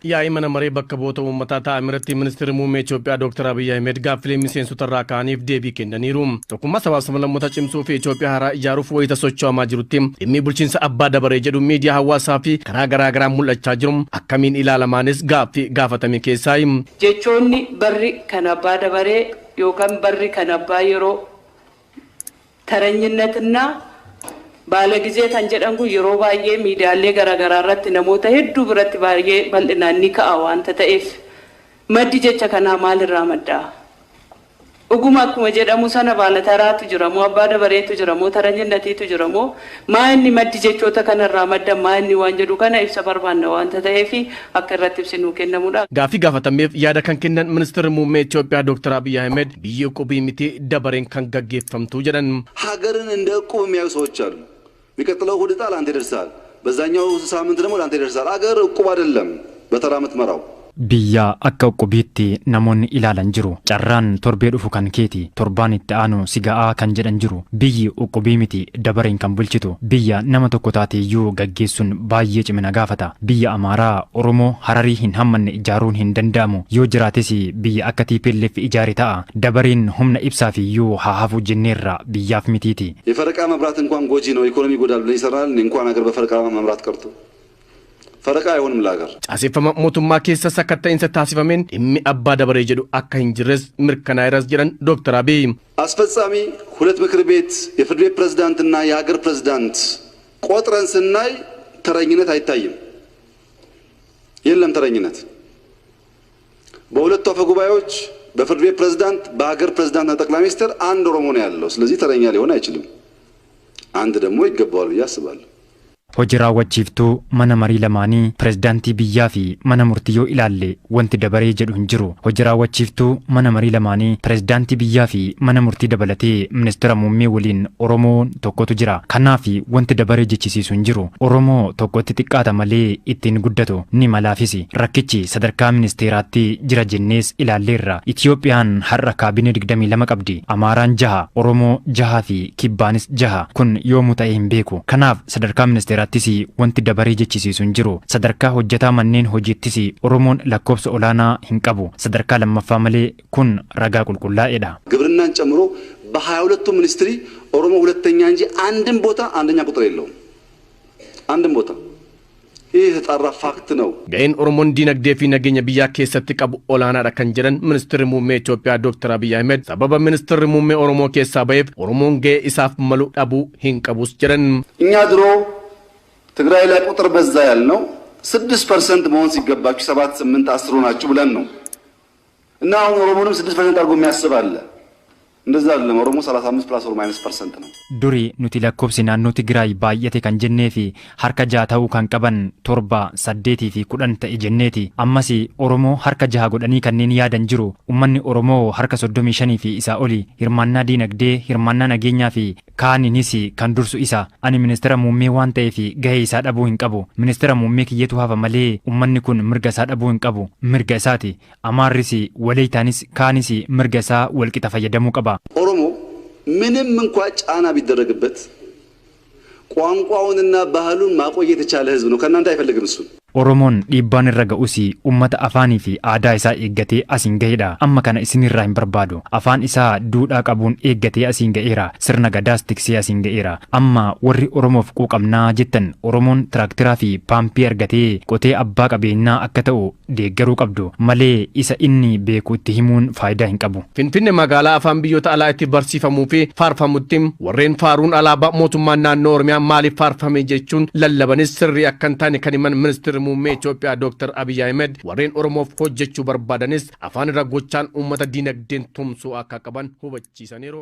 Yaa'ii mana maree bakka bu'oota uummataa ta'amirratti ministeerri muummee Itoophiyaa Dr. Abiy Ahmed gaaffilee miseensota irraa ka'aniif deebii kennaniiru. Tokkummaa sabaaf sablammoota cimsuu fi Itoophiyaa haaraa ijaaruuf wayita socho'amaa jirutti dhimmi bulchiinsa abbaa dabaree jedhu miidiyaa hawaasaa fi karaa garaa garaan mul'achaa jiru akkamiin ilaalamaanis gaaffii gaafatame keessaa. Jechoonni barri kan abbaa dabaree yookaan barri kan abbaa yeroo taranyinnaትና ባለጊዜ ታንጀዳንጉ የሮባዬ ሚዲያሌ ገራገራራት ነሞታ ሄዱ ብረት ባርዬ ባልናኒ ከአዋን ተተኤፍ መድጀቸ ከና ማልራመዳ ኡጉማኩ መጀዳሙ ሰነ ባለ ተራቱ ጅረሞ አባደ በሬቱ ጅረሞ ተረኝነቲቱ ጅረሞ ማኒ መድጀቾ ተከነራመዳ ማኒ ዋንጀዱ ከና ኢብሰ በርባን ነው አንተ ተኤፊ አከራትብሲኑ ከነሙዳ ጋፊ ጋፈተሜፍ ያደ ከንከነን ሚኒስትር ሙሜ ኢትዮጵያ ዶክተር አብይ አህመድ ቢዩ ቁቢሚቲ ደበሬን ከንገገፈምቱ ጀደን ሀገርን እንደ ቁብ የሚያዩ ሰዎች አሉ ሚቀጥለው ሁድታ ላንተ ይደርሳል በዛኛው ሳምንት ደግሞ ላንተ ይደርሳል አገር ቁብ አይደለም በተራመት መራው Biyya akka uqubiitti namoonni ilaalan jiru. Carraan torbee dhufu kan keeti. Torbaan itti aanu si ga'aa kan jedhan jiru. Biyyi uqubii miti dabareen kan bulchitu. Biyya nama tokko taateeyyuu gaggeessuun baay'ee cimina gaafata. Biyya Amaaraa, Oromoo, Hararii hin hammanne ijaaruun hin danda'amu. Yoo jiraates biyya akka TPLF ijaari ta'a. Dabareen humna ibsaafiyyuu haa hafu jenneerra biyyaaf mitiiti. የፈረቃ መብራት እንኳን ጎጂ ነው ኢኮኖሚ ጎዳል ብለን ይሰራል እንኳን ሀገር በፈረቃ መብራት ቀርቶ ፈረቃ አይሆንም ለሀገር ጫሴፈማ ሞቱማ ኬሰ ሰከታይንሰ ታሲፈሜን እሚ አባ ደበሬ ጀዱ አካ ሂንጅረስ ምርከናይረስ ጀረን ዶክተር አብይ አስፈጻሚ ሁለት ምክር ቤት የፍርድ ቤት ፕሬዝዳንትና የሀገር ፕሬዝዳንት ቆጥረን ስናይ ተረኝነት አይታይም የለም ተረኝነት በሁለቱ አፈ ጉባኤዎች በፍርድ ቤት ፕሬዝዳንት በሀገር ፕሬዝዳንትና ጠቅላይ ሚኒስትር አንድ ኦሮሞ ነው ያለው ስለዚህ ተረኛ ሊሆን አይችልም አንድ ደግሞ ይገባዋል ብዬ አስባለሁ Hojii raawwachiiftuu mana marii lamaanii pirezidaantii biyyaa fi mana murtii yoo ilaalle wanti dabaree jedhu hin jiru. Hojii raawwachiiftuu mana marii lamaanii pirezidaantii biyyaa fi mana murtii dabalatee ministeera muummee waliin Oromoo tokkotu jira. Kanaaf wanti dabaree jechisiisu hin jiru. Oromoo tokkotti xiqqaata malee ittiin guddatu ni malaafis. Rakkichi sadarkaa ministeeraatti jira jennees ilaalleerra. Itiyoophiyaan har'a kaabinee 22 qabdi. Amaaraan 6, Oromoo 6 fi Kibbaanis 6. Kun yoomuu ta'e hin beeku. Kanaaf sadarkaa ministeeraa Tisi wanti dabaree jechisiisu hin jiru. Sadarkaa hojjetaa manneen hojiittis Oromoon lakkoofsa olaanaa hin qabu. Sadarkaa lammaffaa malee kun ragaa qulqullaa'eedha. ግብርናን ጨምሮ በ22ቱ ሚኒስትሪ ኦሮሞ ሁለተኛ እንጂ አንድም ቦታ አንደኛ ቁጥር የለውም አንድም ቦታ ይህ ተጣራ ፋክት ነው ገይን ኦሮሞን ዲነግዴ ፊ ነገኛ ቢያ ኬሰት ቀቡ ኦላና ዳከን ጀረን ሚኒስትር ሙሜ ኢትዮጵያ ዶክተር አብይ አህመድ ሰበበ ሚኒስትር ሙሜ ኦሮሞ ኬሳ በይፍ ኦሮሞን ገ ኢሳፍ መሉ ዳቡ ሂንቀቡስ ጀረን እኛ ድሮ ትግራይ ላይ ቁጥር በዛ ያልነው 6% መሆን ሲገባችሁ 7 8 10 ሆናችሁ ብለን ነው እና አሁን ኦሮሞንም 6% አድርጎ የሚያስብ አለ እንደዛ አይደለም ኦሮሞ 35 + or -% ነው Duri nuti lakkoofsi naannoo Tigraay baay'ate kan jennee fi harka 6 ta'uu kan qaban 7, 8 fi 10 ta'e jenneeti. Ammas Oromoo harka 6 godhanii kanneen yaadan jiru. Uummanni Oromoo harka 35 fi isaa oli hirmaannaa diinagdee, hirmaannaa nageenyaa fi kaaninis kan dursu isa. Ani ministeera muummee waan ta'eef gahee isaa dhabuu hin qabu. Ministeera muummee kiyyetu hafa malee uummanni kun mirga isaa dhabuu hin qabu. Mirga isaati. Amaarris waleeytaanis kaanis mirga isaa walqixa fayyadamuu qaba. ኦሮሞ ምንም እንኳን ጫና ቢደረግበት ቋንቋውንና ባህሉን ማቆየት የቻለ ህዝብ ነው ከናንተ አይፈልግም እሱ Oromoon dhiibbaan irra ga'us ummata afaanii fi aadaa isaa eeggatee asiin ga'eedha. Amma kana isinirraa hin barbaadu. Afaan isaa duudhaa qabuun eeggatee asiin ga'eera. Sirna gadaas tiksee asiin ga'eera. Amma warri Oromoof quuqamnaa jettan Oromoon tiraakteraa fi paampii argatee qotee abbaa qabeenyaa akka ta'u deeggaruu qabdu malee isa inni beeku itti himuun faayidaa hin qabu. Finfinne magaalaa afaan biyyoota alaa itti barsiifamuu fi faarfamutti warreen faaruun alaabaa mootummaa naannoo Oromiyaa maaliif faarfame jechuun lallabanis sirrii akka hin taane kan himan ministeerri muummee Itoophiyaa Dr. Abiy Ahmed warreen Oromoof hojjechuu barbaadanis afaan irra gochaan uummata diinagdeen tumsuu akka qaban hubachiisaniiru.